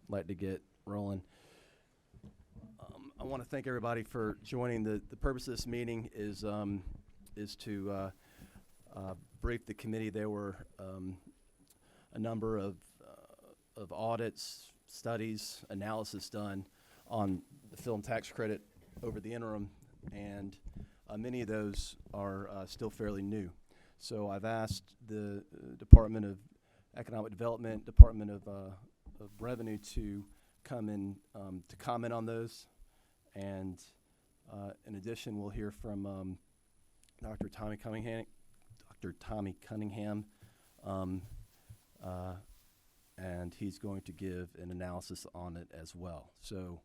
like to get rolling. I want to thank everybody for joining. The purpose of this meeting is to brief the committee. There were a number of audits, studies, analysis done on the film tax credit over the interim, and many of those are still fairly new. So I've asked the Department of Economic Development, Department of Revenue to come in to comment on those, and in addition, we'll hear from Dr. Tommy Cunningham, and he's going to give an analysis on it as well. So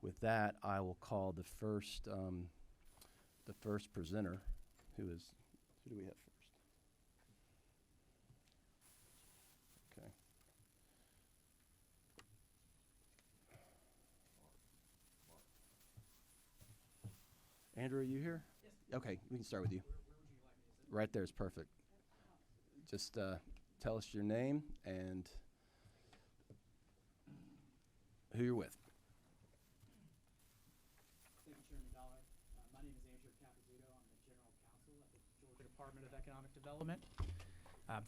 with that, I will call the first presenter, who do we have first? Okay. Andrew, are you here? Yes. Okay, we can start with you. Where would you like me to sit? Right there is perfect. Just tell us your name and who you're with. Thank you, Chairman Dollar. My name is Andrew Capizzuto. I'm the General Counsel at the Georgia Department of Economic Development.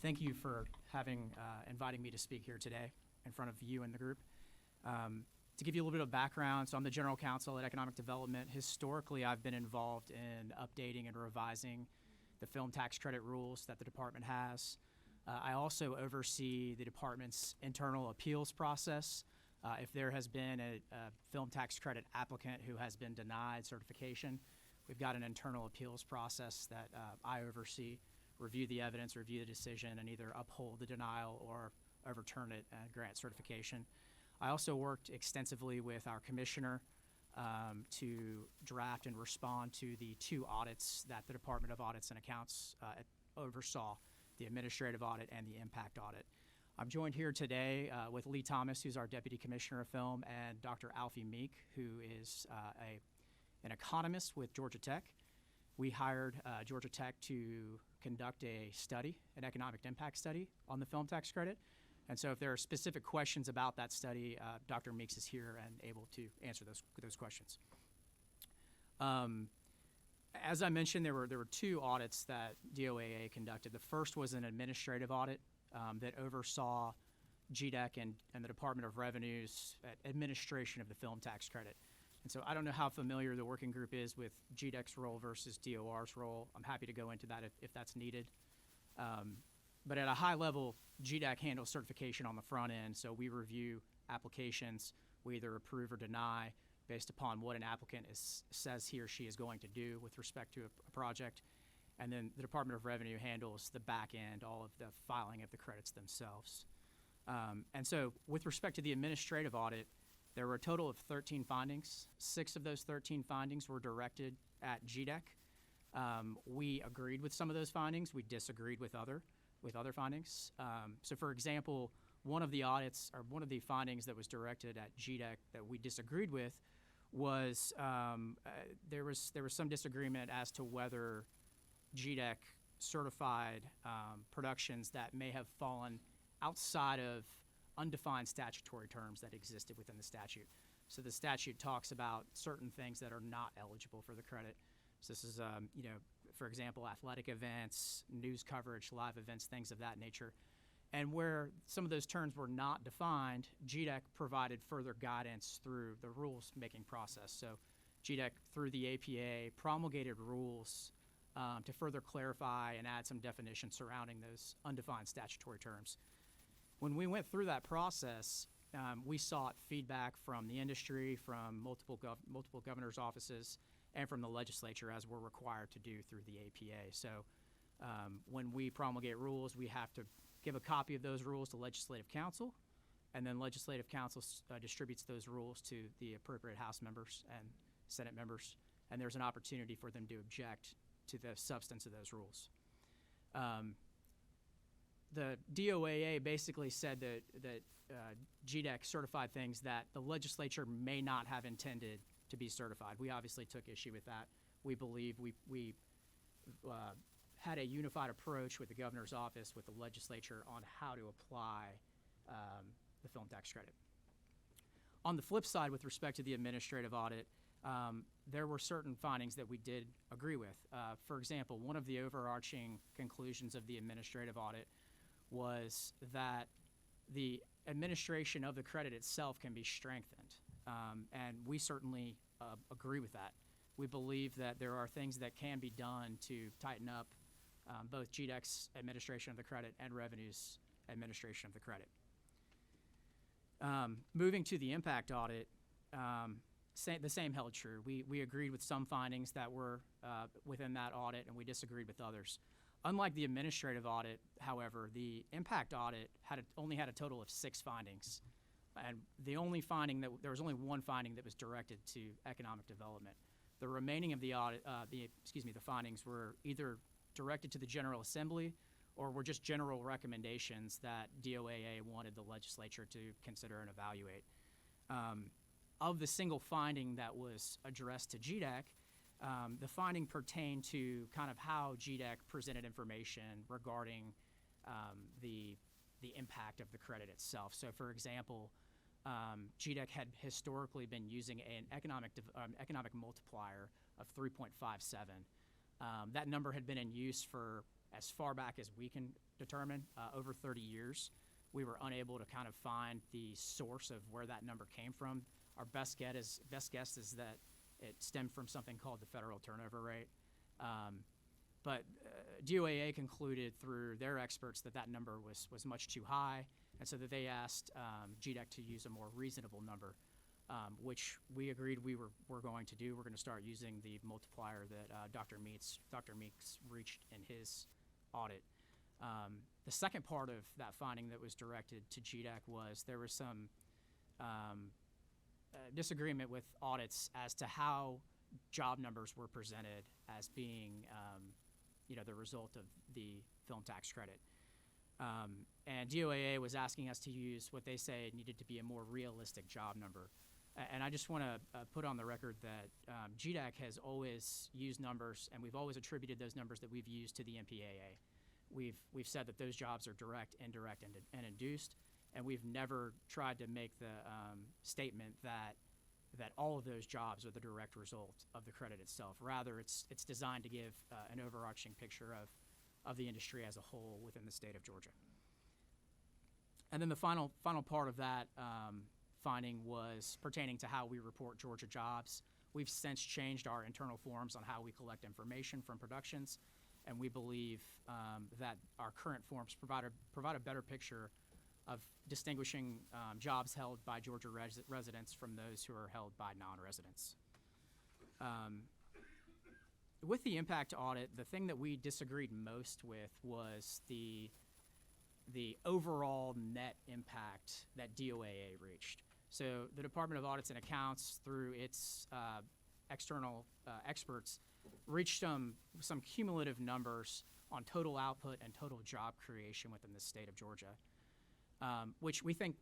Thank you for inviting me to speak here today in front of you and the group. To give you a little bit of background, so I'm the General Counsel at Economic Development. Historically, I've been involved in updating and revising the film tax credit rules that the department has. I also oversee the department's internal appeals process. If there has been a film tax credit applicant who has been denied certification, we've got an internal appeals process that I oversee, review the evidence, review the decision, and either uphold the denial or overturn it and grant certification. I also worked extensively with our commissioner to draft and respond to the two audits that the Department of Audits and Accounts oversaw, the administrative audit and the impact audit. I'm joined here today with Lee Thomas, who's our Deputy Commissioner of Film, and Dr. Alfie Meek, who is an economist with Georgia Tech. We hired Georgia Tech to conduct a study, an economic impact study on the film tax credit. And so if there are specific questions about that study, Dr. Meeks is here and able to answer those questions. As I mentioned, there were two audits that DOAA conducted. The first was an administrative audit that oversaw GDEC and the Department of Revenue's administration of the film tax credit. And so I don't know how familiar the working group is with GDEC's role versus DOR's role. I'm happy to go into that if that's needed. But at a high level, GDEC handles certification on the front end, so we review applications. We either approve or deny based upon what an applicant says he or she is going to do with respect to a project. And then the Department of Revenue handles the back end, all of the filing of the credits themselves. And so with respect to the administrative audit, there were a total of 13 findings. 6 of those 13 findings were directed at GDEC. We agreed with some of those findings. We disagreed with other findings. So for example, one of the audits, or one of the findings that was directed at GDEC that we disagreed with was there was some disagreement as to whether GDEC certified productions that may have fallen outside of undefined statutory terms that existed within the statute. So the statute talks about certain things that are not eligible for the credit. So this is, for example, athletic events, news coverage, live events, things of that nature. And where some of those terms were not defined, GDEC provided further guidance through the rules-making process. So GDEC, through the APA, promulgated rules to further clarify and add some definitions surrounding those undefined statutory terms. When we went through that process, we sought feedback from the industry, from multiple governors' offices, and from the legislature, as we're required to do through the APA. So when we promulgate rules, we have to give a copy of those rules to Legislative Counsel, and then Legislative Counsel distributes those rules to the appropriate House members and Senate members, and there's an opportunity for them to object to the substance of those rules. The DOAA basically said that GDEC certified things that the legislature may not have intended to be certified. We obviously took issue with that. We believe we had a unified approach with the governor's office, with the legislature, on how to apply the the film tax credit. On the flip side, with respect to the administrative audit, there were certain findings that we did agree with. For example, one of the overarching conclusions of the administrative audit was that the administration of the credit itself can be strengthened, and we certainly agree with that. We believe that there are things that can be done to tighten up both GDEC's administration of the credit and Revenue's administration of the credit. Moving to the impact audit, the same held true. We agreed with some findings that were within that audit, and we disagreed with others. Unlike the administrative audit, however, the impact audit only had a total of 6 findings, and there was only one finding that was directed to economic development. The remaining of the audit, the findings were either directed to the General Assembly or were just general recommendations that DOAA wanted the legislature to consider and evaluate. Of the single finding that was addressed to GDEC, the finding pertained to kind of how GDEC presented information regarding the impact of the credit itself. So, for example, GDEC had historically been using an economic multiplier of 3.57. That number had been in use for as far back as we can determine, over 30 years. We were unable to kind of find the source of where that number came from. Our best guess is that it stemmed from something called the federal turnover rate. But DOAA concluded through their experts that that number was much too high, and so that they asked GDEC to use a more reasonable number, which we agreed we were going to do. We're going to start using the multiplier that Dr. Meeks reached in his audit. The second part of that finding that was directed to GDEC was there was some disagreement with audits as to how job numbers were presented as being the result of the film tax credit. And DOAA was asking us to use what they say needed to be a more realistic job number. And I just want to put on the record that GDEC has always used numbers, and we've always attributed those numbers that we've used to the MPAA. We've said that those jobs are direct, indirect, and induced, and we've never tried to make the statement that all of those jobs are the direct result of the credit itself. Rather, it's designed to give an overarching picture of the industry as a whole within the state of Georgia. And then the final part of that finding was pertaining to how we report Georgia jobs. We've since changed our internal forms on how we collect information from productions, and we believe that our current forms provide a better picture of distinguishing jobs held by Georgia residents from those who are held by non-residents. With the impact audit, the thing that we disagreed most with was the overall net impact that DOAA reached. So the Department of Audits and Accounts, through its external experts, reached some cumulative numbers on total output and total job creation within the state of Georgia, which we think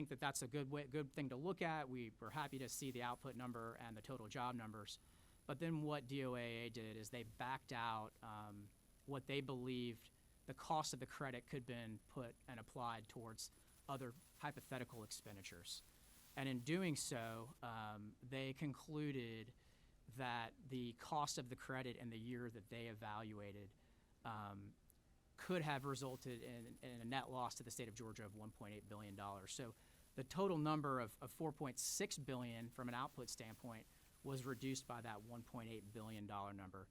that that's a good thing to look at. We were happy to see the output number and the total job numbers. But then what DOAA did is they backed out what they believed the cost of the credit could have been put and applied towards other hypothetical expenditures. And in doing so, they concluded that the cost of the credit in the year that they evaluated could have resulted in a net loss to the state of Georgia of $1.8 billion. So the total number of $4.6 billion from an output standpoint was reduced by that $1.8 billion number.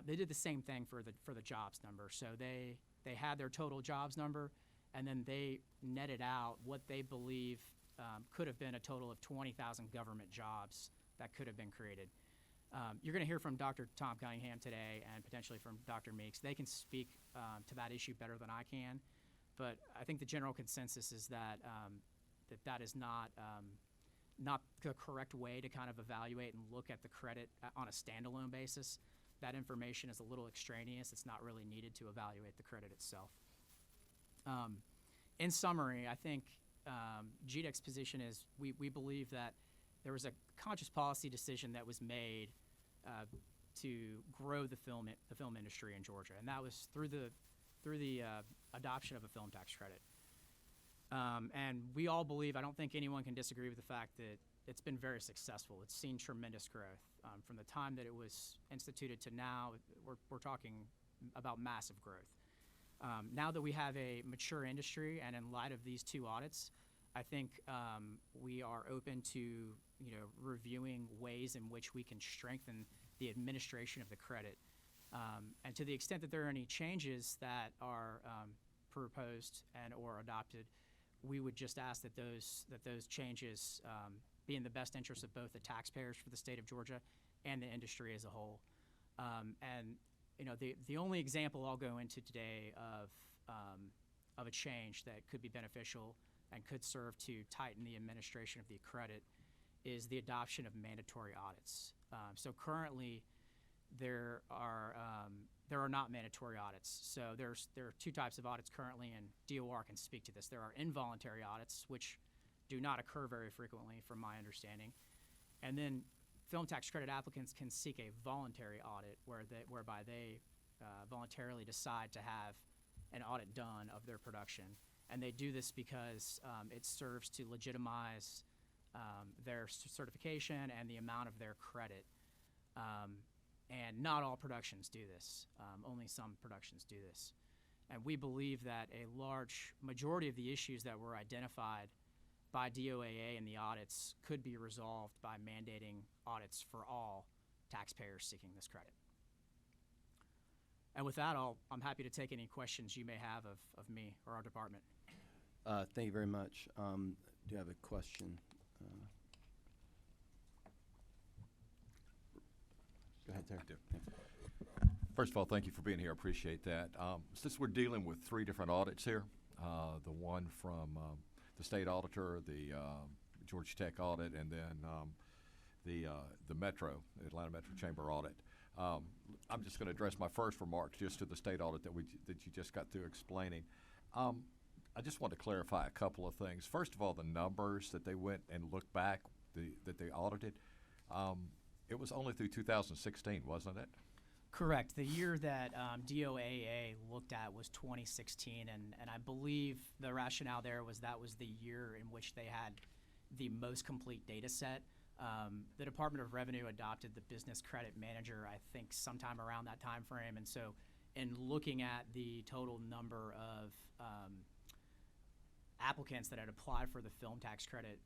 They did the same thing for the jobs number. So they had their total jobs number, and then they netted out what they believe could have been a total of 20,000 government jobs that could have been created. You're going to hear from Dr. Tom Cunningham today and potentially from Dr. Meeks. They can speak to that issue better than I can, but I think the general consensus is that that is not the correct way to kind of evaluate and look at the credit on a standalone basis. That information is a little extraneous. It's not really needed to evaluate the credit itself. In summary, I think GDEC's position is we believe that there was a conscious policy decision that was made to grow the film industry in Georgia, and that was through the adoption of a film tax credit. And we all believe, I don't think anyone can disagree with the fact that it's been very successful. It's seen tremendous growth. From the time that it was instituted to now, we're talking about massive growth. Now that we have a mature industry and in light of these two audits, I think we are open to reviewing ways in which we can strengthen the administration of the credit. And to the extent that there are any changes that are proposed and or adopted, we would just ask that those changes be in the best interest of both the taxpayers for the state of Georgia and the industry as a whole. And the only example I'll go into today of a change that could be beneficial and could serve to tighten the administration of the credit is the adoption of mandatory audits. So currently, there are not mandatory audits. So there are two types of audits currently, and DOR can speak to this. There are involuntary audits, which do not occur very frequently, from my understanding, and then film tax credit applicants can seek a voluntary audit whereby they voluntarily decide to have an audit done of their production. And they do this because it serves to legitimize their certification and the amount of their credit. And not all productions do this. Only some productions do this. And we believe that a large majority of the issues that were identified by DOAA in the audits could be resolved by mandating audits for all taxpayers seeking this credit. And with that, I'm happy to take any questions you may have of me or our department. Thank you very much. Do you have a question? Go ahead, Terry. I do. First of all, thank you for being here. I appreciate that. Since we're dealing with three different audits here, the one from the state auditor, the Georgia Tech audit, and then the Atlanta Metro Chamber audit. I'm just going to address my first remarks just to the state audit that you just got through explaining. I just want to clarify a couple of things. First of all, the numbers that they went and looked back that they audited, it was only through 2016, wasn't it? Correct. The year that DOAA looked at was 2016, and I believe the rationale there was that was the year in which they had the most complete data set. The Department of Revenue adopted the Business Credit Manager, I think, sometime around that time frame, and so in looking at the total number of applicants that had applied for the film tax credit,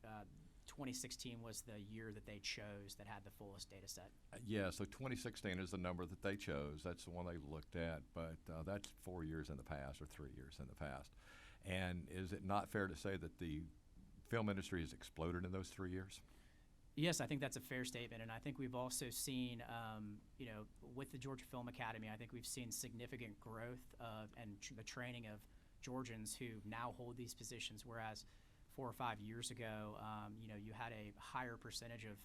2016 was the year that they chose that had the fullest data set. Yeah, so 2016 is the number that they chose. That's the one they looked at, but that's 4 years in the past or 3 years in the past. And is it not fair to say that the film industry has exploded in those 3 years? Yes, I think that's a fair statement, and I think we've also seen, with the Georgia Film Academy, I think we've seen significant growth and the training of Georgians who now hold these positions, whereas 4 or 5 years ago, you had a higher percentage of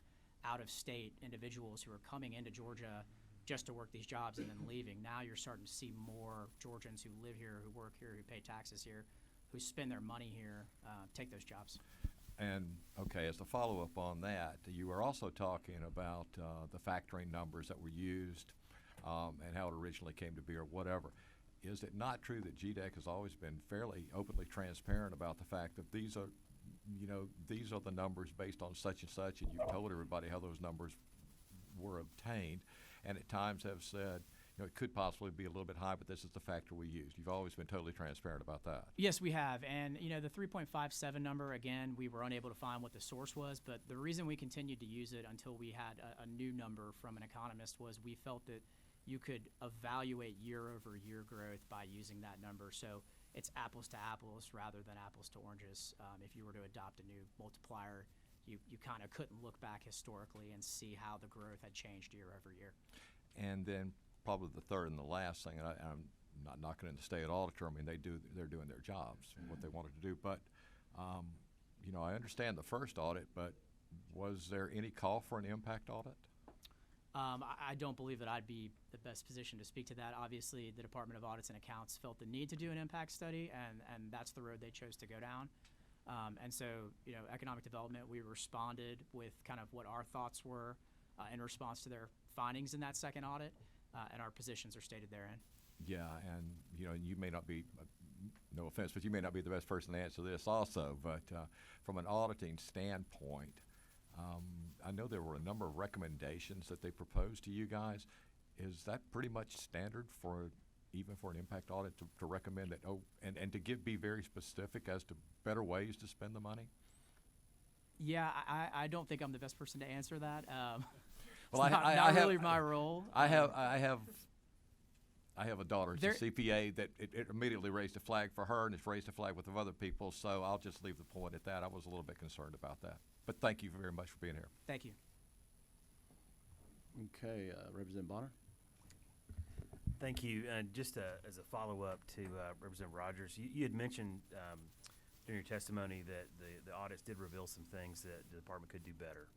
out-of-state individuals who are coming into Georgia just to work these jobs and then leaving. Now you're starting to see more Georgians who live here, who work here, who pay taxes here, who spend their money here, take those jobs. And, okay, as a follow-up on that, you were also talking about the factoring numbers that were used and how it originally came to be or whatever. Is it not true that GDEC has always been fairly openly transparent about the fact that these are the numbers based on such and such, and you've told everybody how those numbers were obtained, and at times have said, it could possibly be a little bit high, but this is the factor we used. You've always been totally transparent about that. Yes, we have. And, the 3.57 number, again, we were unable to find what the source was, but the reason we continued to use it until we had a new number from an economist was we felt that you could evaluate year-over-year growth by using that number. So it's apples to apples rather than apples to oranges. If you were to adopt a new multiplier, you kind of couldn't look back historically and see how the growth had changed year over year. And then probably the third and the last thing, and I'm not knocking in the state auditor. I mean, they're doing their jobs, what they wanted to do. But, I understand the first audit, but was there any call for an impact audit? I don't believe that I'd be the best position to speak to that. Obviously, the Department of Audits and Accounts felt the need to do an impact study, and that's the road they chose to go down. And so, economic development, we responded with kind of what our thoughts were in response to their findings in that second audit, and our positions are stated therein. Yeah, and you may not be no offense, but you may not be the best person to answer this also, but from an auditing standpoint, I know there were a number of recommendations that they proposed to you guys. Is that pretty much standard for even for an impact audit to recommend that, and to be very specific as to better ways to spend the money? Yeah, I don't think I'm the best person to answer that. Well, it's I not have, really my role. I have a daughter who's a CPA that it immediately raised a flag for her, and it's raised a flag with other people, so I'll just leave the point at that. I was a little bit concerned about that. But thank you very much for being here. Thank you. Okay, Representative Bonner. Thank you. Just as a follow-up to Representative Rogers, you had mentioned during your testimony that the audits did reveal some things that the department could do better.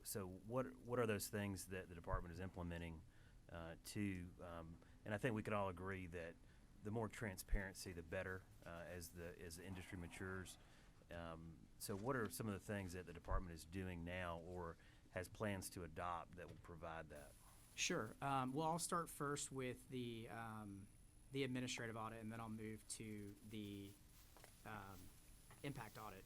So what are those things that the department is implementing and I think we could all agree that the more transparency, the better as the industry matures. So what are some of the things that the department is doing now or has plans to adopt that will provide that? Sure. Well, I'll start first with the administrative audit, and then I'll move to the impact audit.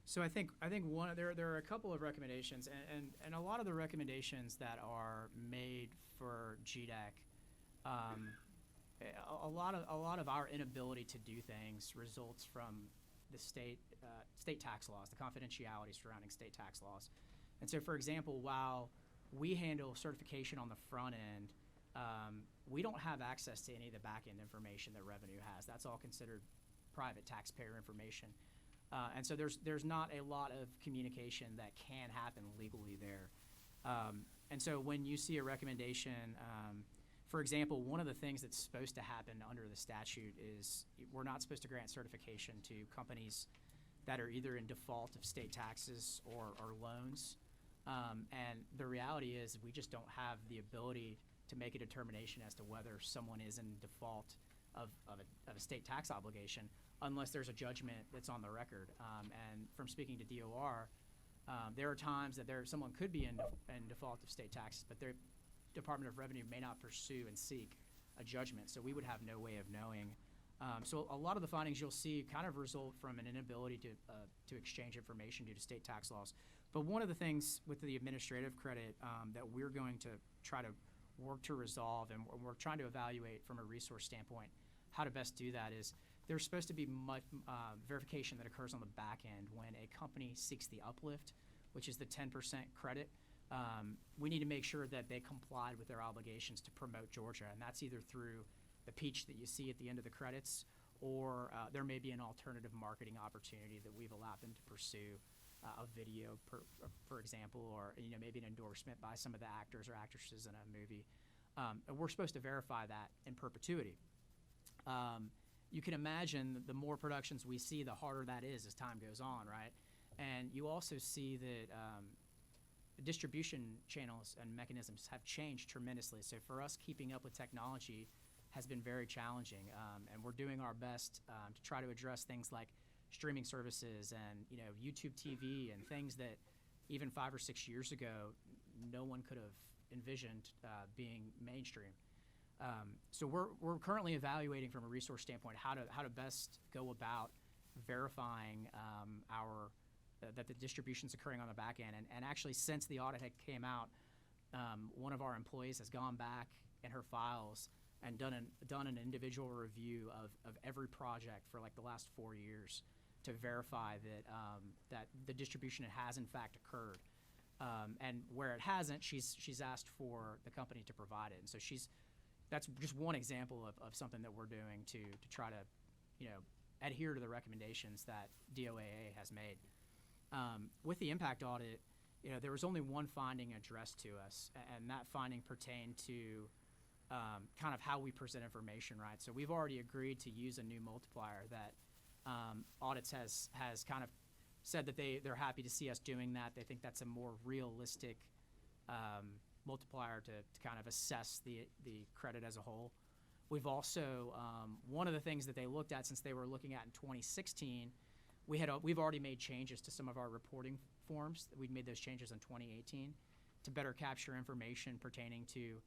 So I think there are a couple of recommendations, and a lot of the recommendations that are made for GDEC, a lot of our inability to do things results from the state tax laws, the confidentiality surrounding state tax laws. And so, for example, while we handle certification on the front end, we don't have access to any of the back end information that revenue has. That's all considered private taxpayer information. And so there's not a lot of communication that can happen legally there. And so when you see a recommendation, for example, one of the things that's supposed to happen under the statute is we're not supposed to grant certification to companies that are either in default of state taxes or loans. And the reality is we just don't have the ability to make a determination as to whether someone is in default of a state tax obligation unless there's a judgment that's on the record. And from speaking to DOR, there are times that someone could be in default of state taxes, but their Department of Revenue may not pursue and seek a judgment, so we would have no way of knowing. So a lot of the findings you'll see kind of result from an inability to exchange information due to state tax laws. But one of the things with the administrative credit that we're going to try to work to resolve, and we're trying to evaluate from a resource standpoint how to best do that, is there's supposed to be verification that occurs on the back end when a company seeks the uplift, which is the 10% credit. We need to make sure that they complied with their obligations to promote Georgia, and that's either through the peach that you see at the end of the credits, or there may be an alternative marketing opportunity that we've allowed them to pursue, a video, for example, or maybe an endorsement by some of the actors or actresses in a movie. And we're supposed to verify that in perpetuity. You can imagine the more productions we see, the harder that is as time goes on, right? And you also see that the distribution channels and mechanisms have changed tremendously. So for us, keeping up with technology has been very challenging, and we're doing our best to try to address things like streaming services and YouTube TV and things that even 5 or 6 years ago no one could have envisioned being mainstream. So we're currently evaluating from a resource standpoint how to best go about verifying that the distribution's occurring on the back end. And actually, since the audit had came out, one of our employees has gone back in her files and done an individual review of every project for like the last 4 years to verify that the distribution has in fact occurred. And where it hasn't, she's asked for the company to provide it. And so that's just one example of something that we're doing to try to adhere to the recommendations that DOAA has made. With the impact audit, there was only one finding addressed to us, and that finding pertained to kind of how we present information, right? So we've already agreed to use a new multiplier that Audits has kind of said that they're happy to see us doing that. They think that's a more realistic multiplier to kind of assess the credit as a whole. We've also, one of the things that they looked at since they were looking at in 2016, we've already made changes to some of our reporting forms. We made those changes in 2018 to better capture information pertaining to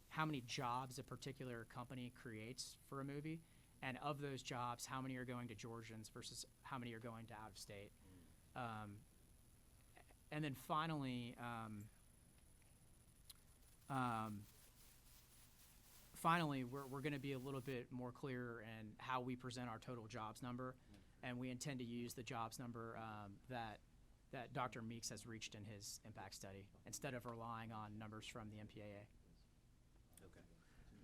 how many jobs a particular company creates for a movie, and of those jobs, how many are going to Georgians versus how many are going to out of state. And then finally, we're going to be a little bit more clear in how we present our total jobs number, and we intend to use the jobs number that Dr. Meeks has reached in his impact study instead of relying on numbers from the MPAA.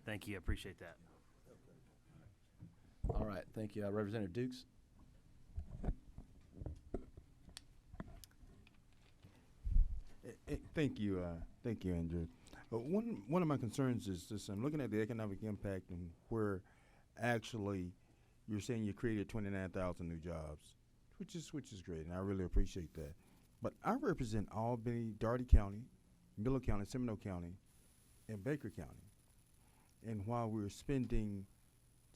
Thank you. I appreciate that. All right, thank you. Representative Dukes? Thank you, Andrew. One of my concerns is this: I'm looking at the economic impact and where actually you're saying you created 29,000 new jobs, which is great, and I really appreciate that. But I represent Albany, Dougherty County, Miller County, Seminole County, and Baker County. And while we're spending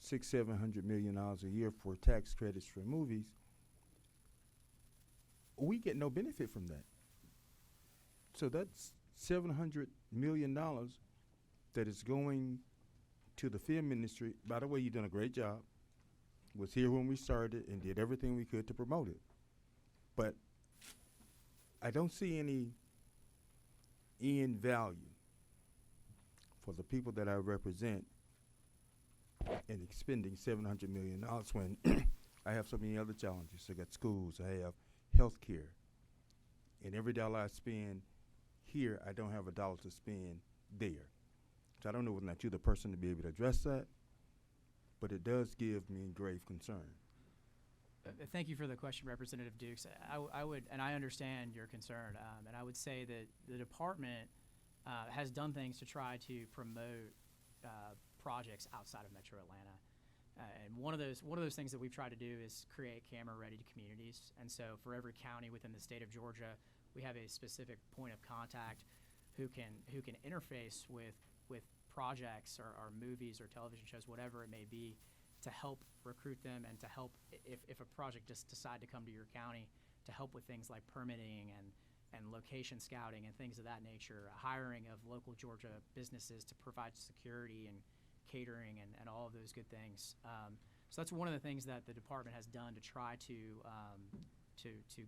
$600-700 million a year for tax credits for movies, we get no benefit from that. So that's $700 million that is going to the film industry. By the way, you've done a great job. Was here when we started and did everything we could to promote it. But I don't see any end value for the people that I represent in expending $700 million when I have so many other challenges. I got schools, I have health care. And every dollar I spend here, I don't have a dollar to spend there. So I don't know whether or not you're the person to be able to address that, but it does give me grave concern. Thank you for the question, Representative Dukes. I would, and I understand your concern, and I would say that the department has done things to try to promote projects outside of Metro Atlanta. And one of those things that we've tried to do is create camera-ready communities. And so for every county within the state of Georgia, we have a specific point of contact who can interface with projects or movies or television shows, whatever it may be, to help recruit them and to help if a project just decide to come to your county, to help with things like permitting and location scouting and things of that nature, hiring of local Georgia businesses to provide security and catering and all of those good things. So that's one of the things that the department has done to try to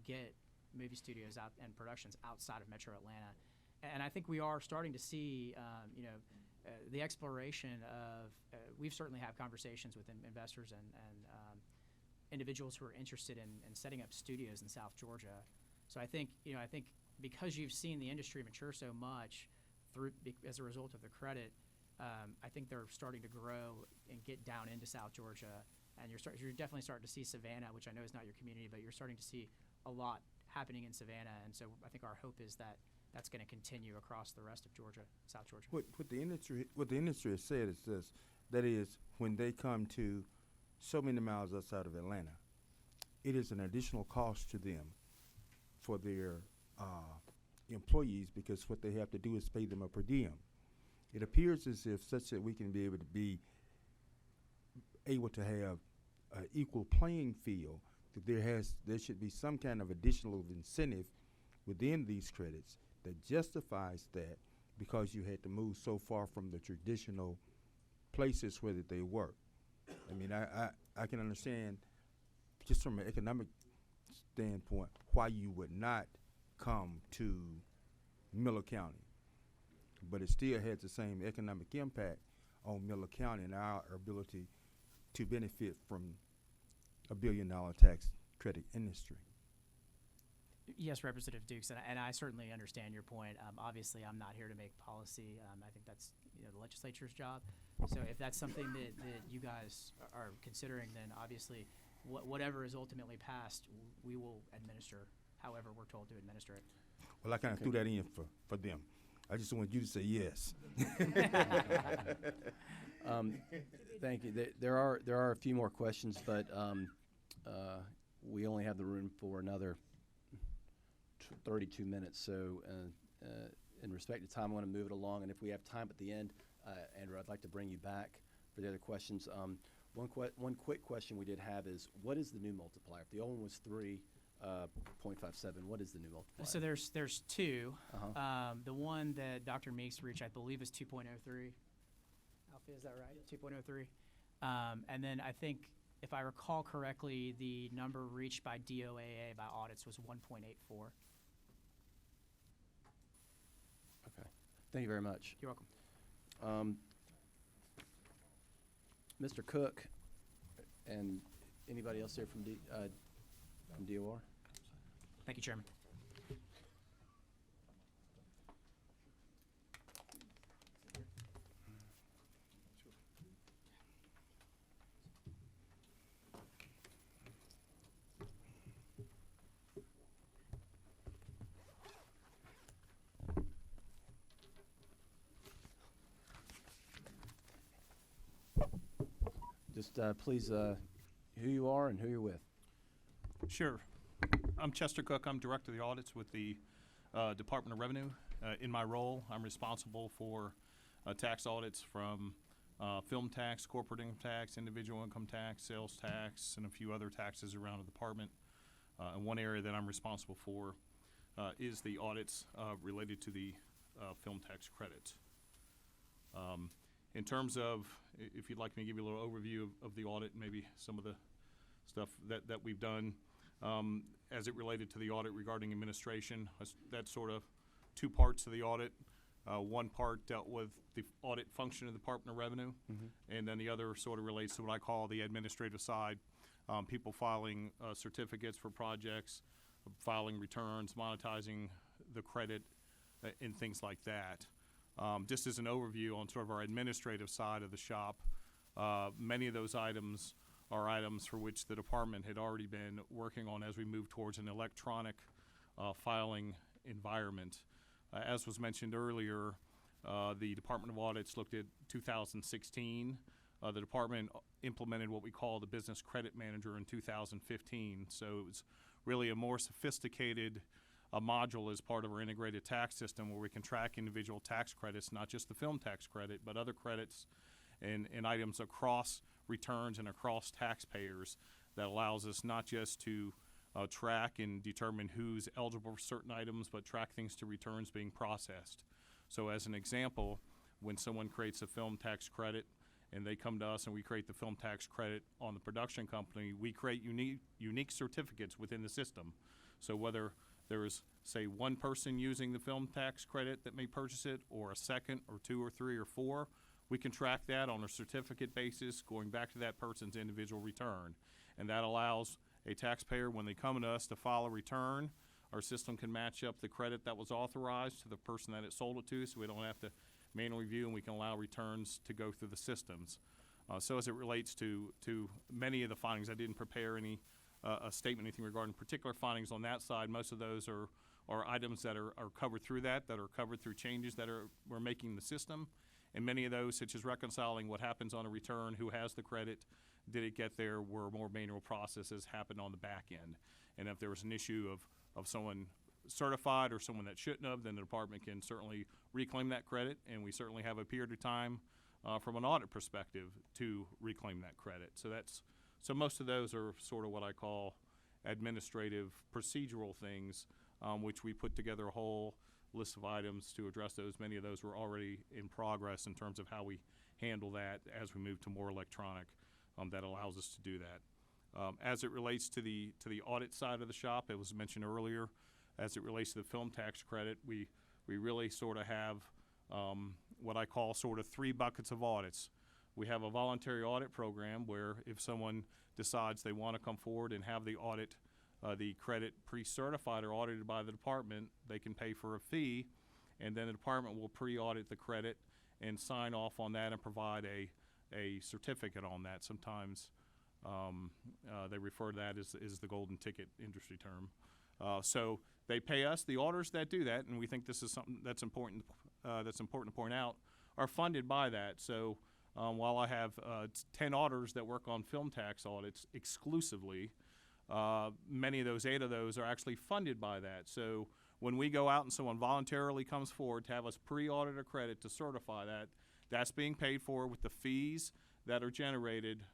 get movie studios out and productions outside of Metro Atlanta. And I think we are starting to see, the exploration of, we've certainly had conversations with investors and individuals who are interested in setting up studios in South Georgia. So I think because you've seen the industry mature so much as a result of the credit, I think they're starting to grow and get down into South Georgia. And you're definitely starting to see Savannah, which I know is not your community, but you're starting to see a lot happening in Savannah. And so I think our hope is that that's going to continue across the rest of Georgia, South Georgia. What the industry has said is this: that is, when they come to so many miles outside of Atlanta, it is an additional cost to them for their employees, because what they have to do is pay them a per diem. It appears as if such that we can be able to have an equal playing field, that there should be some kind of additional incentive within these credits that justifies that, because you had to move so far from the traditional places where that they work. I mean, I can understand just from an economic standpoint why you would not come to Miller County, but it still has the same economic impact on Miller County and our ability to benefit from a $1 billion tax credit industry. Yes, Representative Dukes, and I certainly understand your point. Obviously, I'm not here to make policy. I think that's the legislature's job. So if that's something that you guys are considering, then obviously whatever is ultimately passed, we will administer however we're told to administer it. Well, I kind of threw that in for them. I just want you to say yes. Thank you. There are a few more questions, but we only have the room for another 32 minutes. So in respect to time, I want to move it along. And if we have time at the end, Andrew, I'd like to bring you back for the other questions. One quick question we did have is, what is the new multiplier? If the old one was 3, .57. What is the new multiplier? So there's two. Uh-huh. The one that Dr. Meeks reached, I believe, is 2.03. Alfie, is that right? 2.03. And then I think, if I recall correctly, the number reached by DOAA by audits was 1.84. Okay. Thank you very much. You're welcome. Mr. Cook and anybody else here from DOR? Thank you, Chairman. Just please, who you are and who you're with. Sure. I'm Chester Cook. I'm Director of the Audits with the Department of Revenue. In my role, I'm responsible for tax audits from film tax, corporate income tax, individual income tax, sales tax, and a few other taxes around the department. And one area that I'm responsible for is the audits related to the film tax credits. In terms of, if you'd like me to give you a little overview of the audit, maybe some of the stuff that we've done as it related to the audit regarding administration, that's sort of two parts of the audit. One part dealt with the audit function of the Department of Revenue, and then the other sort of relates to what I call the administrative side, people filing certificates for projects, filing returns, monetizing the credit, and things like that. Just as an overview on sort of our administrative side of the shop, many of those items are items for which the department had already been working on as we move towards an electronic filing environment. As was mentioned earlier, the Department of Audits looked at 2016. The department implemented what we call the Business Credit Manager in 2015. So it was really a more sophisticated module as part of our integrated tax system where we can track individual tax credits, not just the film tax credit, but other credits and items across returns and across taxpayers that allows us not just to track and determine who's eligible for certain items, but track things to returns being processed. So as an example, when someone creates a film tax credit and they come to us and we create the film tax credit on the production company, we create unique certificates within the system. So whether there is, say, one person using the film tax credit that may purchase it, or a second, or two, or three, or four, we can track that on a certificate basis going back to that person's individual return. And that allows a taxpayer, when they come to us to file a return, our system can match up the credit that was authorized to the person that it sold it to, so we don't have to manually review, and we can allow returns to go through the systems. So as it relates to many of the findings, I didn't prepare any a statement, anything regarding particular findings on that side. Most of those are items that are covered through that are covered through changes that we're making in the system. And many of those, such as reconciling what happens on a return, who has the credit, did it get there, where more manual processes happen on the back end. And if there was an issue of someone certified or someone that shouldn't have, then the department can certainly reclaim that credit, and we certainly have a period of time from an audit perspective to reclaim that credit. So most of those are sort of what I call administrative procedural things, which we put together a whole list of items to address those. Many of those were already in progress in terms of how we handle that as we move to more electronic. That allows us to do that. As it relates to the audit side of the shop, it was mentioned earlier, as it relates to the film tax credit, we really sort of have what I call sort of three buckets of audits. We have a voluntary audit program where if someone decides they want to come forward and have the audit, the credit pre-certified or audited by the department, they can pay for a fee, and then the department will pre-audit the credit and sign off on that and provide a certificate on that. Sometimes they refer to that as the golden ticket industry term. So they pay us. The auditors that do that, and we think this is something that's important to point out, are funded by that. So while I have 10 auditors that work on film tax audits exclusively, many of those, 8 of those, are actually funded by that. So when we go out and someone voluntarily comes forward to have us pre-audit a credit to certify that, that's being paid for with the fees that are generated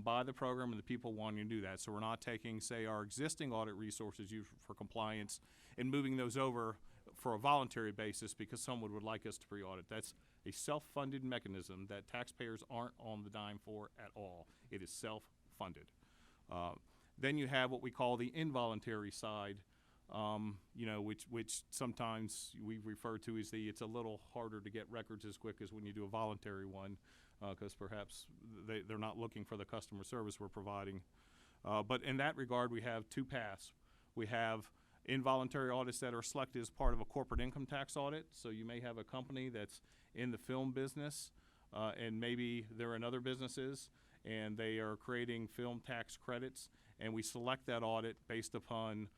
by the program and the people wanting to do that. So we're not taking, say, our existing audit resources used for compliance and moving those over for a voluntary basis because someone would like us to pre-audit. That's a self-funded mechanism that taxpayers aren't on the dime for at all. It is self-funded. Then you have what we call the involuntary side, which sometimes we refer to as it's a little harder to get records as quick as when you do a voluntary one, because perhaps they're not looking for the customer service we're providing. But in that regard, we have two paths. We have involuntary audits that are selected as part of a corporate income tax audit. So you may have a company that's in the film business, and maybe they're in other businesses, and they are creating film tax credits, and we select that audit based upon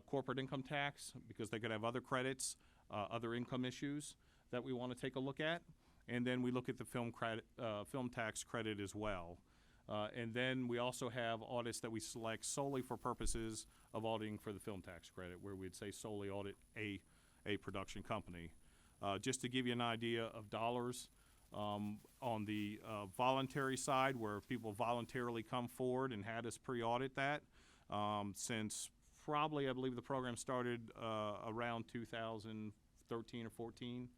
corporate income tax because they could have other credits, other income issues that we want to take a look at. And then we look at the film tax credit as well. And then we also have audits that we select solely for purposes of auditing for the film tax credit, where we'd say solely audit a production company. Just to give you an idea of dollars, on the voluntary side, where people voluntarily come forward and had us pre-audit that, since probably, I believe the program started around 2013 or 14,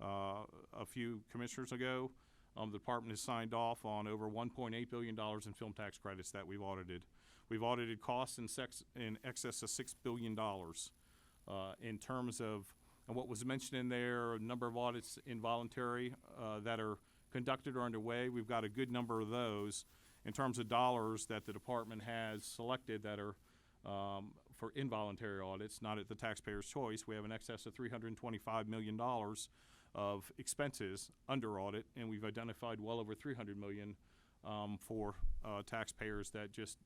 a few commissioners ago. The department has signed off on over $1.8 billion in film tax credits that we've audited. We've audited costs in excess of $6 billion. In terms of what was mentioned in there, a number of audits involuntary that are conducted or underway, we've got a good number of those. In terms of dollars that the department has selected that are for involuntary audits, not at the taxpayer's choice, we have an excess of $325 million of expenses under audit, and we've identified well over $300 million for taxpayers that just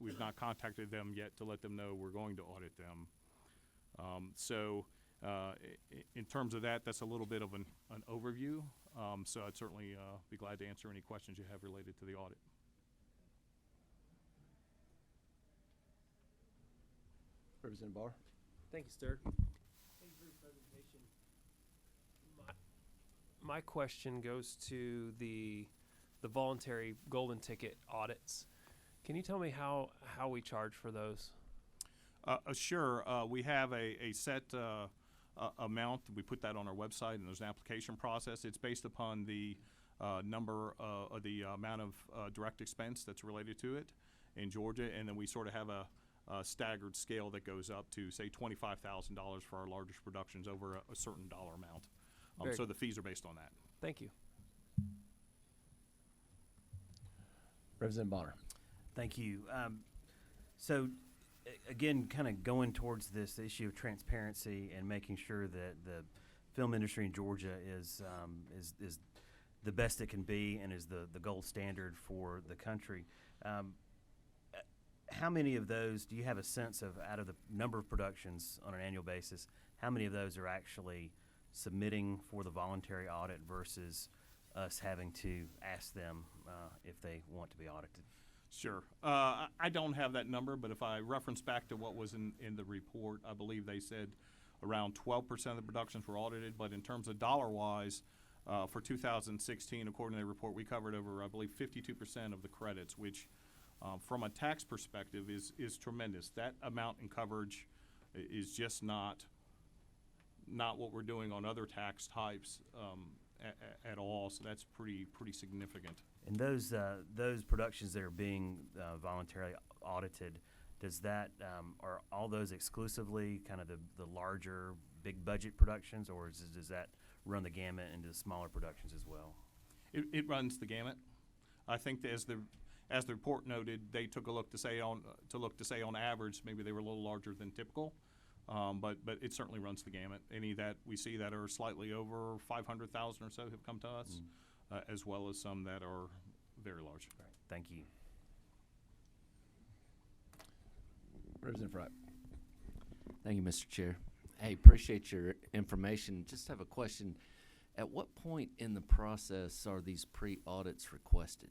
we've not contacted them yet to let them know we're going to audit them. In terms of that, that's a little bit of an overview. So I'd certainly be glad to answer any questions you have related to the audit. Representative Barr? Thank you, sir. Thank you for your presentation. My question goes to the voluntary golden ticket audits. Can you tell me how we charge for those? Sure. We have a set amount. We put that on our website, and there's an application process. It's based upon the the amount of direct expense that's related to it in Georgia, and then we sort of have a staggered scale that goes up to, say, $25,000 for our largest productions over a certain dollar amount. So the fees are based on that. Thank you. Representative Bonner? Thank you. Again, kind of going towards this issue of transparency and making sure that the film industry in Georgia is the best it can be and is the gold standard for the country. How many of those do you have a sense of, out of the number of productions on an annual basis, how many of those are actually submitting for the voluntary audit versus us having to ask them if they want to be audited? Sure. I don't have that number, but if I reference back to what was in the report, I believe they said around 12% of the productions were audited. But in terms of dollar-wise, for 2016, according to the report, we covered over, I believe, 52% of the credits, which from a tax perspective is tremendous. That amount in coverage is just not what we're doing on other tax types at all. So that's pretty significant. And those productions that are being voluntarily audited, does that are all those exclusively kind of the larger big budget productions, or does that run the gamut into the smaller productions as well? It runs the gamut. I think that as the report noted, they took a look to say on average maybe they were a little larger than typical, but it certainly runs the gamut. Any that we see that are slightly over 500,000 or so have come to us. As well as some that are very large. Right. Thank you. Representative Wright? Thank you, Mr. Chair. Hey, appreciate your information. Just have a question. At what point in the process are these pre-audits requested?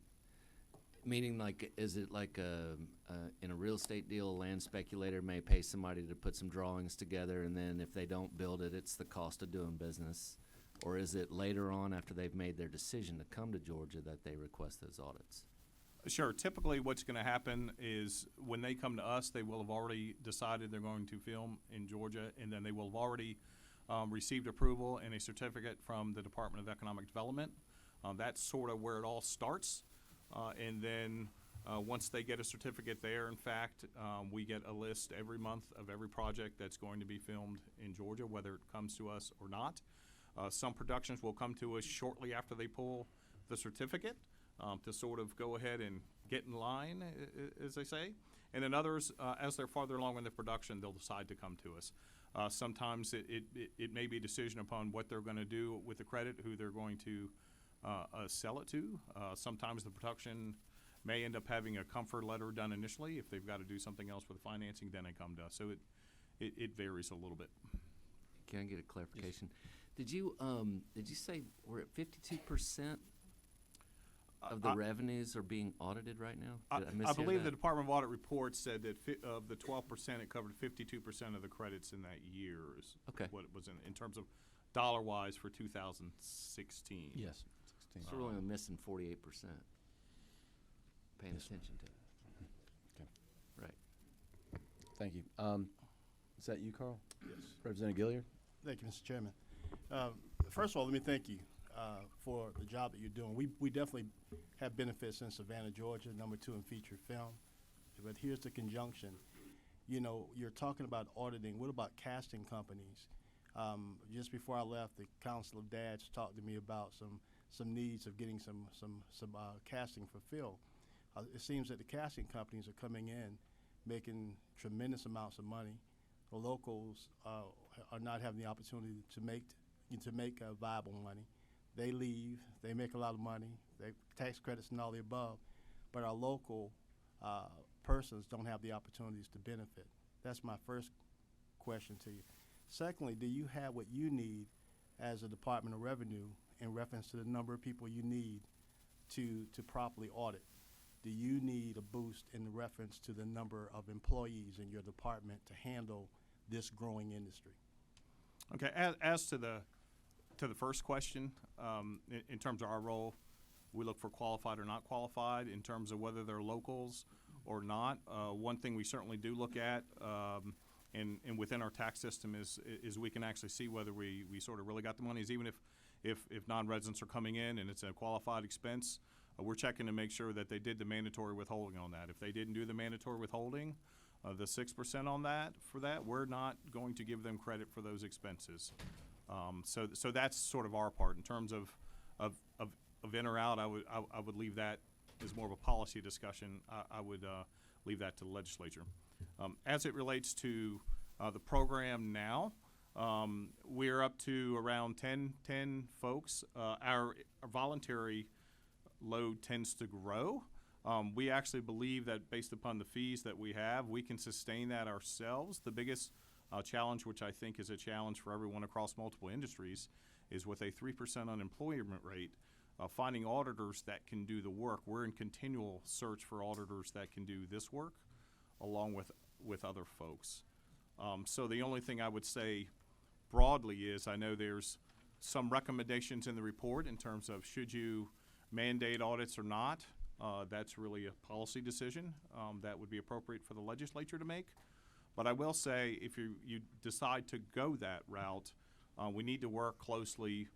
Meaning, like, is it like in a real estate deal, a land speculator may pay somebody to put some drawings together, and then if they don't build it, it's the cost of doing business? Or is it later on after they've made their decision to come to Georgia that they request those audits? Sure. Typically, what's going to happen is when they come to us, they will have already decided they're going to film in Georgia, and then they will have already received approval and a certificate from the Department of Economic Development. That's sort of where it all starts. And then once they get a certificate there, in fact, we get a list every month of every project that's going to be filmed in Georgia, whether it comes to us or not. Some productions will come to us shortly after they pull the certificate to sort of go ahead and get in line, as they say. And then others, as they're farther along in the production, they'll decide to come to us. Sometimes it may be a decision upon what they're going to do with the credit, who they're going to sell it to. Sometimes the production may end up having a comfort letter done initially. If they've got to do something else with financing, then they come to us. So it varies a little bit. Can I get a clarification? Did you say we're at 52% of the revenues are being audited right now? Did I I believe the that? Department of Audit report said that of the 12%, it covered 52% of the credits in that year. Is Okay. what it was in terms of dollar-wise for 2016. Yes. So we're only missing 48%. Paying attention to it. Okay. Right. Thank you. Is that you, Carl? Yes. Representative Gilliard? Thank you, Mr. Chairman. First of all, let me thank you for the job that you're doing. We definitely have benefits in Savannah, Georgia, #2 in feature film. But here's the conjunction. You know, you're talking about auditing. What about casting companies? Just before I left, the Council of Dads talked to me about some needs of getting some casting for Phil. It seems that the casting companies are coming in, making tremendous amounts of money. The locals are not having the opportunity to make viable money. They leave. They make a lot of money. They tax credits and all the above, but our local persons don't have the opportunities to benefit. That's my first question to you. Secondly, do you have what you need as a Department of Revenue in reference to the number of people you need to properly audit? Do you need a boost in reference to the number of employees in your department to handle this growing industry? Okay. As to the first question, in terms of our role, we look for qualified or not qualified. In terms of whether they're locals or not, one thing we certainly do look at, and within our tax system is we can actually see whether we sort of really got the monies, even if non-residents are coming in and it's a qualified expense. We're checking to make sure that they did the mandatory withholding on that. If they didn't do the mandatory withholding, the 6% on that, we're not going to give them credit for those expenses. So that's sort of our part. In terms of in or out, I would leave that as more of a policy discussion. I would leave that to the legislature. As it relates to the program now, we're up to around 10 folks. Our voluntary load tends to grow. We actually believe that based upon the fees that we have, we can sustain that ourselves. The biggest challenge, which I think is a challenge for everyone across multiple industries, is with a 3% unemployment rate, finding auditors that can do the work. We're in continual search for auditors that can do this work along with other folks. So the only thing I would say broadly is I know there's some recommendations in the report in terms of should you mandate audits or not. That's really a policy decision that would be appropriate for the legislature to make. But I will say if you decide to go that route, we need to work closely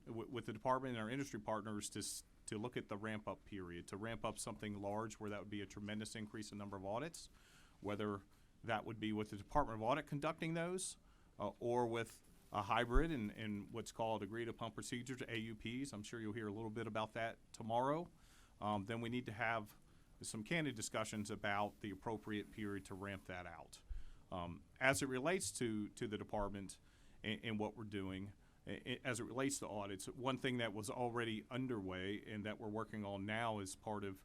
with the department and our industry partners to look at the ramp-up period, to ramp up something large where that would be a tremendous increase in number of audits, whether that would be with the Department of Audit conducting those or with a hybrid and what's called agreed-upon procedures, AUPs. I'm sure you'll hear a little bit about that tomorrow. Then we need to have some candid discussions about the appropriate period to ramp that out. As it relates to the department and what we're doing, as it relates to audits, one thing that was already underway and that we're working on now as part of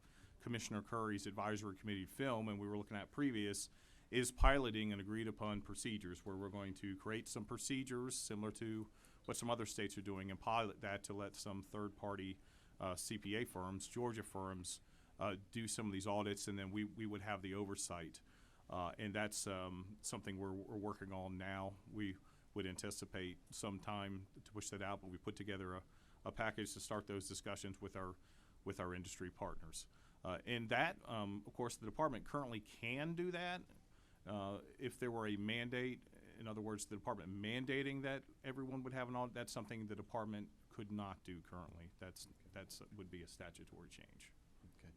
Commissioner Curry's advisory committee film, and we were looking at previous, is piloting an agreed-upon procedures where we're going to create some procedures similar to what some other states are doing and pilot that to let some third-party CPA firms, Georgia firms, do some of these audits, and then we would have the oversight. And that's something we're working on now. We would anticipate some time to push that out, but we put together a package to start those discussions with with our industry partners. And that, of course, the department currently can do that. If there were a mandate, in other words, the department mandating that everyone would have an audit, that's something the department could not do currently. That's would be a statutory change. Okay.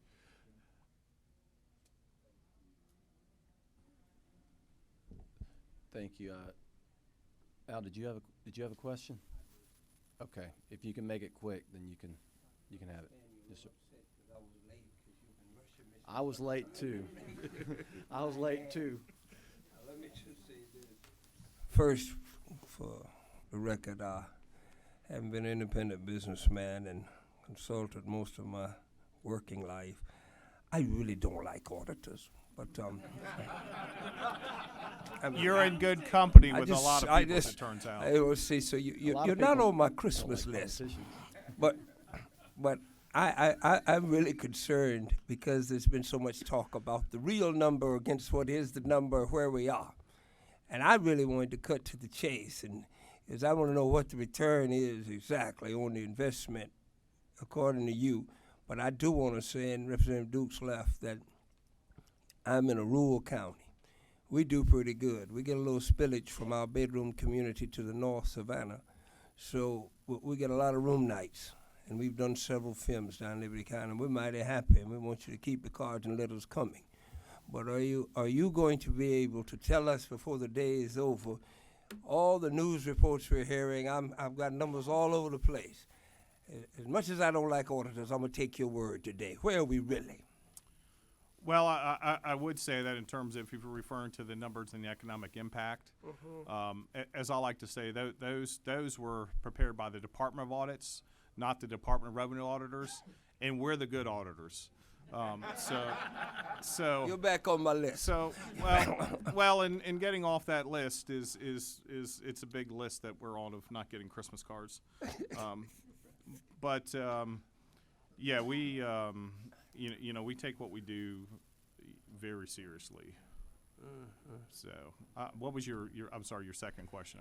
Thank you. Al, did you have a question? Okay. If you can make it quick, then you can have it. Yes, sir. I was late too. I was late too. Let me just say this. First, for the record, I haven't been an independent businessman and consulted most of my working life. I really don't like auditors, but You're in good company with a lot of people, as it turns out. I always say, so you're not on my Christmas list, but I'm really concerned because there's been so much talk about the real number against what is the number where we are. And I really wanted to cut to the chase, and is I want to know what the return is exactly on the investment according to you. But I do want to say, and Representative Dukes left, that I'm in a rural county. We do pretty good. We get a little spillage from our bedroom community to the north, Savannah. So we get a lot of room nights. And we've done several films down in Liberty County, and we're mighty happy, and we want you to keep the cards and letters coming. But are you going to be able to tell us before the day is over, all the news reports we're hearing, I've got numbers all over the place. As much as I don't like auditors, I'm going to take your word today. Where are we really? Well, I would say that in terms of if you're referring to the numbers and the economic impact, as I like to say, those were prepared by the Department of Audits, not the Department of Revenue auditors, and we're the good auditors. So You're back on my list. So in getting off that list is it's a big list that we're on of not getting Christmas cards. But yeah, we we take what we do very seriously. So what was your I'm sorry, your second question?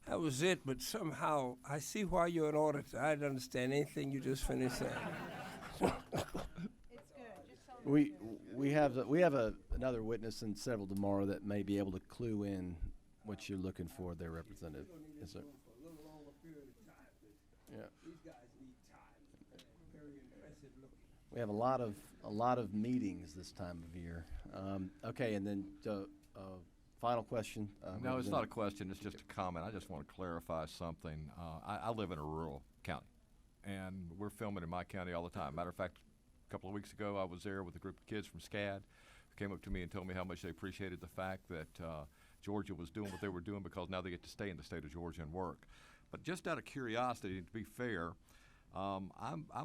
That was it, but somehow I see why you're an auditor. I didn't understand anything you just finished saying. We have another witness and several tomorrow that may be able to clue in what you're looking for there, Representative. Yes, sir. Yeah. We have a lot of meetings this time of year. Okay, and then final question. No, it's not a question. It's just a comment. I just want to clarify something. I live in a rural county, and we're filming in my county all the time. Matter of fact, a couple of weeks ago, I was there with a group of kids from SCAD who came up to me and told me how much they appreciated the fact that Georgia was doing what they were doing because now they get to stay in the state of Georgia and work. But just out of curiosity, to be fair, I'm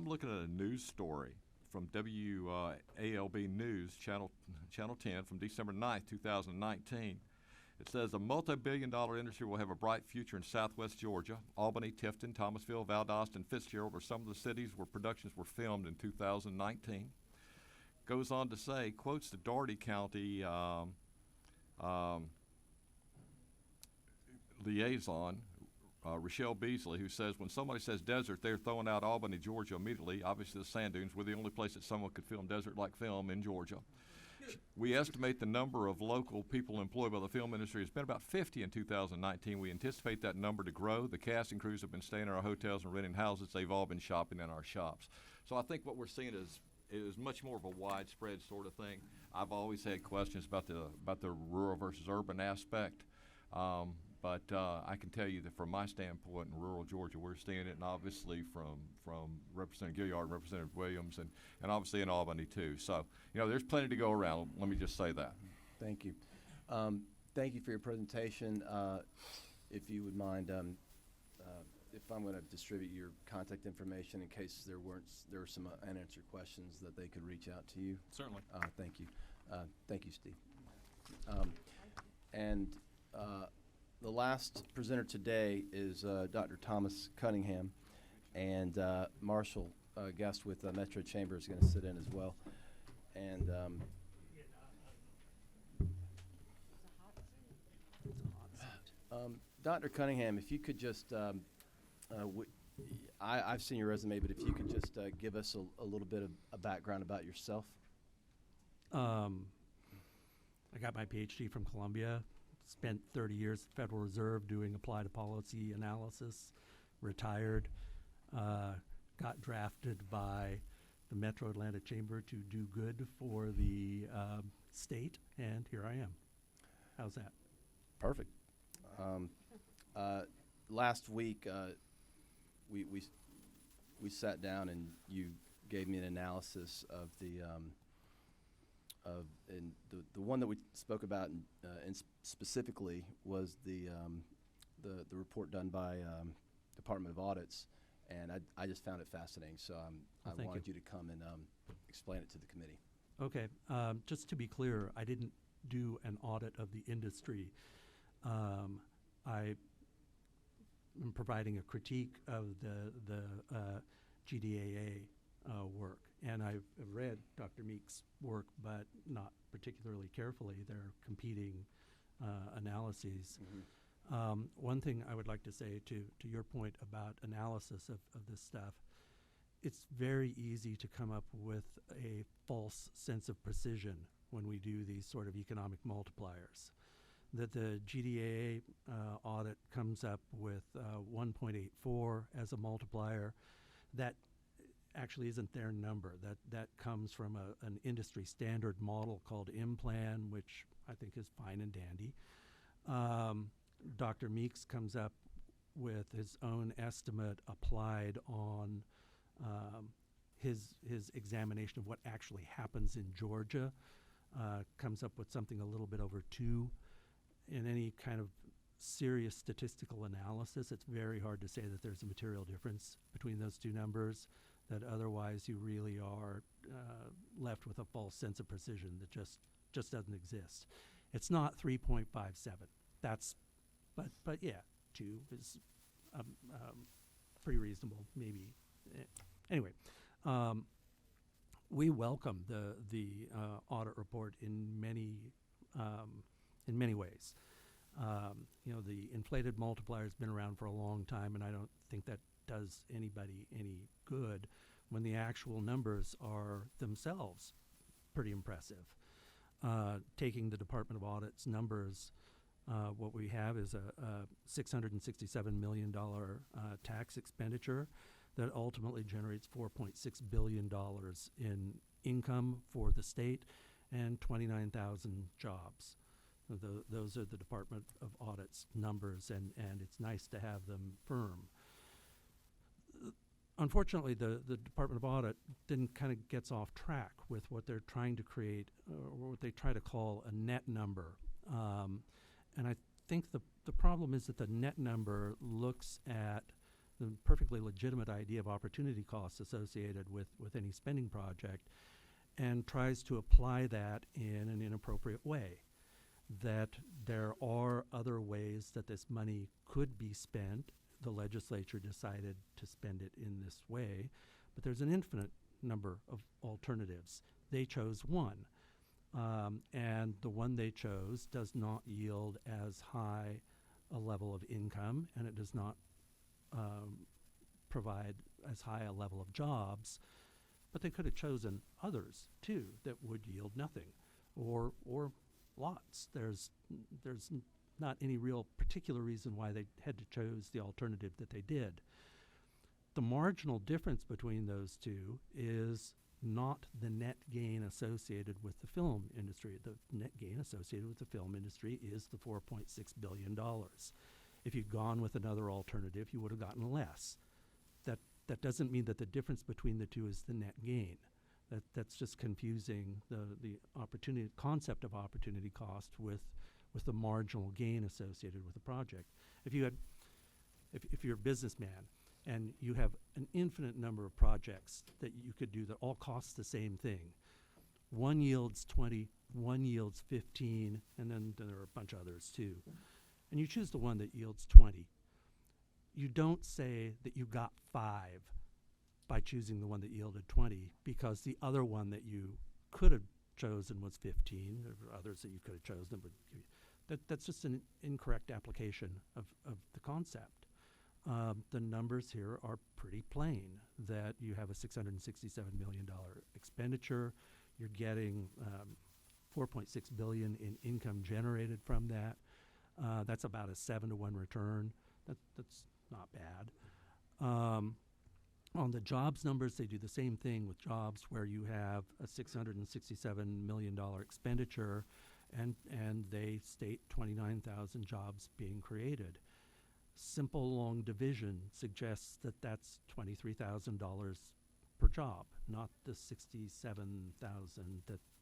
looking at a news story from WALB News, Channel 10, from December 9th, 2019. It says a multi-billion-dollar industry will have a bright future in southwest Georgia. Albany, Tifton, Thomasville, Valdosta, and Fitzgerald are some of the cities where productions were filmed in 2019. Goes on to say, quotes the Dougherty County liaison, Rochelle Beasley, who says, when somebody says desert, they're throwing out Albany, Georgia immediately. Obviously, the sand dunes were the only place that someone could film desert-like film in Georgia. We estimate the number of local people employed by the film industry has been about 50 in 2019. We anticipate that number to grow. The casting crews have been staying in our hotels and renting houses. They've all been shopping in our shops. So I think what we're seeing is much more of a widespread sort of thing. I've always had questions about the rural versus urban aspect. But I can tell you that from my standpoint in rural Georgia, we're seeing it, and obviously from Representative Gilliard and Representative Williams, and obviously in Albany too. So, there's plenty to go around. Let me just say that. Thank you. Thank you for your presentation. If you would mind, if I'm going to distribute your contact information in case there were some unanswered questions that they could reach out to you. Certainly. Thank you. Thank you, Steve. The last presenter today is Dr. Thomas Cunningham, and Marshall Guest with Metro Chamber is going to sit in as well. And Dr. Cunningham, if you could just, I've seen your resume, but if you could just give us a little bit of a background about yourself. I got my PhD from Columbia, spent 30 years at the Federal Reserve doing applied policy analysis, retired, got drafted by the Metro Atlanta Chamber to do good for the state, and here I am. How's that? Perfect. Last week, we sat down and you gave me an analysis of the one that we spoke about and specifically was the report done by Department of Audits, and I just found it fascinating. So I thank wanted you to come and explain it to the committee. Okay, just to be clear, I didn't do an audit of the industry. I am providing a critique of the GDAA work, and I've read Dr. Meek's work, but not particularly carefully. They're competing analyses. One thing I would like to say to your point about analysis of this stuff, it's very easy to come up with a false sense of precision when we do these sort of economic multipliers. That the GDAA audit comes up with 1.84 as a multiplier. That actually isn't their number. That comes from an industry standard model called IMPLAN, which I think is fine and dandy. Dr. Meeks comes up with his own estimate applied on his examination of what actually happens in Georgia, comes up with something a little bit over 2. In any kind of serious statistical analysis, it's very hard to say that there's a material difference between those two numbers, that otherwise you really are left with a false sense of precision that just doesn't exist. It's not 3.57. That's, but yeah, 2 is pretty reasonable, maybe. Anyway, we welcome the audit report in many ways. The inflated multiplier has been around for a long time, and I don't think that does anybody any good when the actual numbers are themselves pretty impressive. Taking the Department of Audit's numbers, what we have is a $667 million tax expenditure that ultimately generates $4.6 billion in income for the state and 29,000 jobs. Those are the Department of Audit's numbers, and it's nice to have them firm. Unfortunately, the Department of Audit then kind of gets off track with what they're trying to create, or what they try to call a net number. And I think the problem is that the net number looks at the perfectly legitimate idea of opportunity costs associated with any spending project and tries to apply that in an inappropriate way. That there are other ways that this money could be spent. The legislature decided to spend it in this way, but there's an infinite number of alternatives. They chose one, and the one they chose does not yield as high a level of income, and it does not provide as high a level of jobs, but they could have chosen others too that would yield nothing, or lots. There's not any real particular reason why they had to choose the alternative that they did. The marginal difference between those two is not the net gain associated with the film industry. The net gain associated with the film industry is the $4.6 billion. If you'd gone with another alternative, you would have gotten less. That doesn't mean that the difference between the two is the net gain. That's just confusing the opportunity concept of opportunity cost with the marginal gain associated with the project. If you're a businessman and you have an infinite number of projects that you could do that all cost the same thing, one yields 20, one yields 15, and then there are a bunch of others too, and you choose the one that yields 20, you don't say that you got 5 by choosing the one that yielded 20 because the other one that you could have chosen was 15. There were others that you could have chosen. That's just an incorrect application of the concept. The numbers here are pretty plain, that you have a $667 million expenditure. You're getting $4.6 billion in income generated from that. That's about a 7-to-1 return. That's not bad. On the jobs numbers, they do the same thing with jobs, where you have a $667 million expenditure, and they state 29,000 jobs being created. Simple long division suggests that that's $23,000 per job, not the $67,000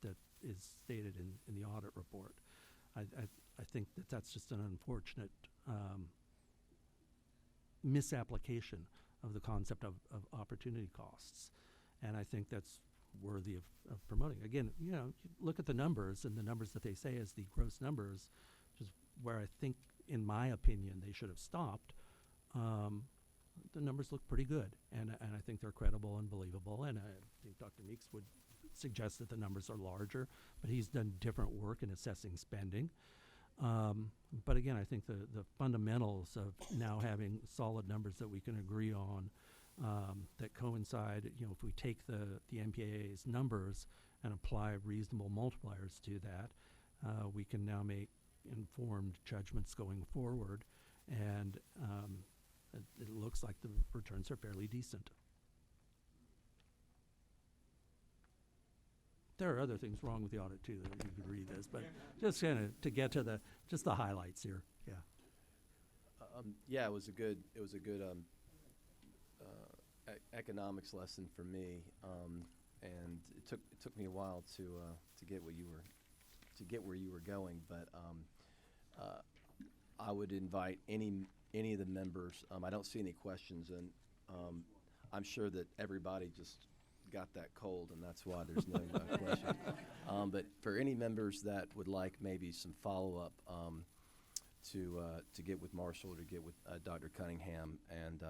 that is stated in the audit report. I think that's just an unfortunate misapplication of the concept of opportunity costs, and I think that's worthy of promoting. Again, you look at the numbers, and the numbers that they say is the gross numbers, which is where I think, in my opinion, they should have stopped. The numbers look pretty good, and I think they're credible and believable, and I think Dr. Meeks would suggest that the numbers are larger, but he's done different work in assessing spending. But again, I think the fundamentals of now having solid numbers that we can agree on, that coincide, if we take the MPAA's numbers and apply reasonable multipliers to that, we can now make informed judgments going forward, and it looks like the returns are fairly decent. There are other things wrong with the audit too that you could read this, but just kind of to get to the highlights here. Yeah. Yeah, it was a good economics lesson for me, and it took me a while to get where you were going, but I would invite any of the members. I don't see any questions, and I'm sure that everybody just got that cold, and that's why there's no question. But for any members that would like maybe some follow-up, to get with Marshall or to get with Dr. Cunningham, and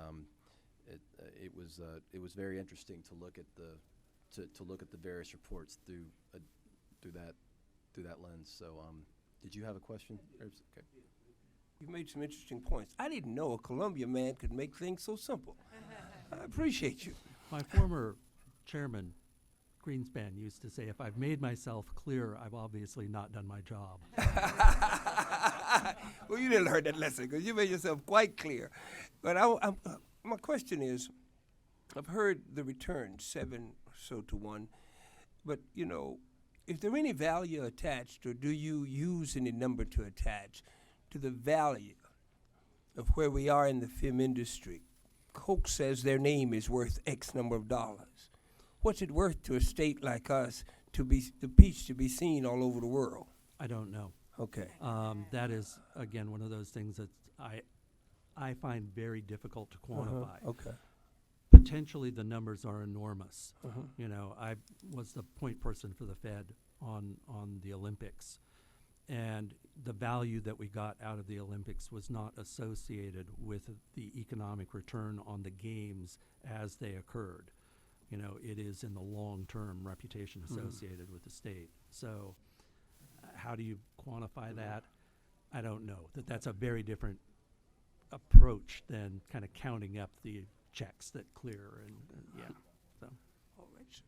it was very interesting to look at the various reports through that lens. So, did you have a question? Okay. You made some interesting points. I didn't know a Columbia man could make things so simple. I appreciate you. My former chairman, Greenspan, used to say, if I've made myself clear, I've obviously not done my job. Well, you didn't learn that lesson because you made yourself quite clear. But my question is, I've heard the return 7 or so to 1, but is there any value attached, or do you use any number to attach to the value of where we are in the film industry? Coke says their name is worth X number of dollars. What's it worth to a state like us to be the peach to be seen all over the world? I don't know. Okay. That is, again, one of those things that I find very difficult to quantify. Okay. Potentially the numbers are enormous. I was the point person for the Fed on the Olympics, and the value that we got out of the Olympics was not associated with the economic return on the games as they occurred. It is in the long-term reputation associated with the state. So how do you quantify that? I don't know. That's a very different approach than kind of counting up the checks that clear and yeah. So. All right.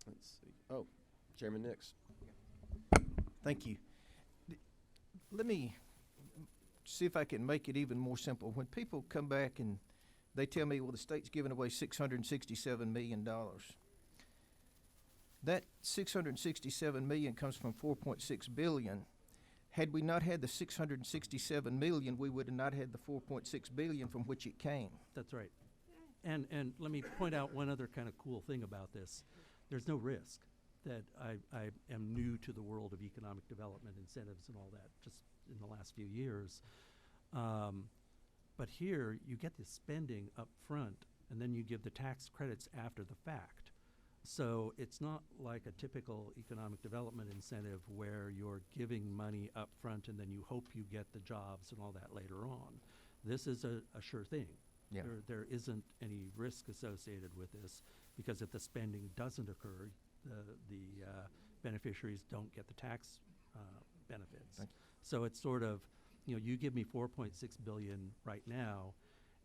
Let's see. Oh, Chairman Nix. Thank you. Let me see if I can make it even more simple. When people come back and they tell me, well, the state's giving away $667 million. That $667 million comes from $4.6 billion. Had we not had the $667 million, we would have not had the $4.6 billion from which it came. That's right. And let me point out one other kind of cool thing about this. There's no risk that I am new to the world of economic development incentives and all that just in the last few years. But here you get the spending up front, and then you give the tax credits after the fact. So it's not like a typical economic development incentive where you're giving money up front and then you hope you get the jobs and all that later on. This is a sure thing. Yeah. There isn't any risk associated with this, because if the spending doesn't occur, the beneficiaries don't get the tax benefits. Thank So it's sort of, you give me 4.6 billion right now,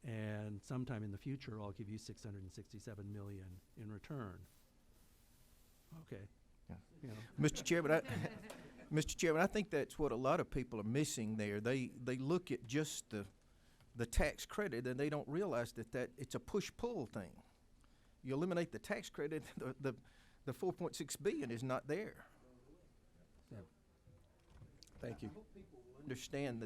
and sometime in the future, I'll give you 667 million in return. Okay. Yeah. You know. Mr. Chairman, I think that's what a lot of people are missing there. They look at just the tax credit and they don't realize that it's a push-pull thing. You eliminate the tax credit, the 4.6 billion is not there. Thank you. I hope people will understand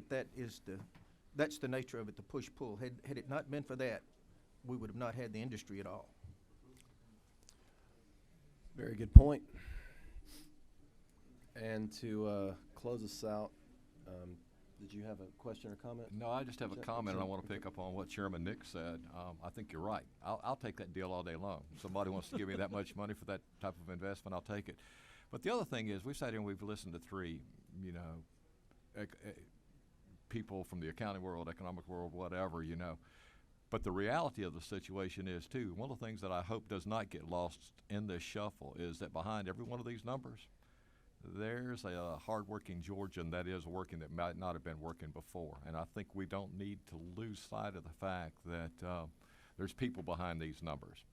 that's the nature of it, the push-pull. Had it not been for that, we would have not had the industry at all. Very good point. And to close us out, did you have a question or comment? No, I just have a comment, and I want to pick up on what Chairman Nick said. I think you're right. I'll take that deal all day long. Somebody wants to give me that much money for that type of investment, I'll take it. But the other thing is, we've sat here and we've listened to three, people from the accounting world, economic world, whatever, But the reality of the situation is, too, one of the things that I hope does not get lost in this shuffle is that behind every one of these numbers, there's a hardworking Georgian that is working that might not have been working before. And I think we don't need to lose sight of the fact that there's people behind these numbers,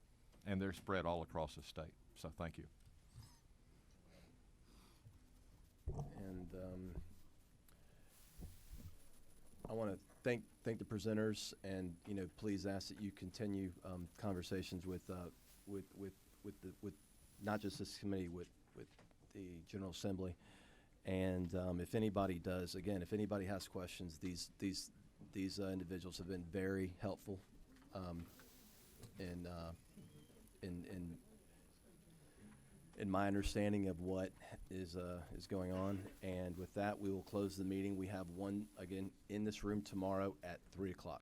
and they're spread all across the state. So thank you. And I want to thank the presenters, and please ask that you continue conversations with not just this committee, with the General Assembly. And if anybody does, again, if anybody has questions, these individuals have been very helpful in my understanding of what is going on. And with that, we will close the meeting. We have one again in this room tomorrow at 3:00.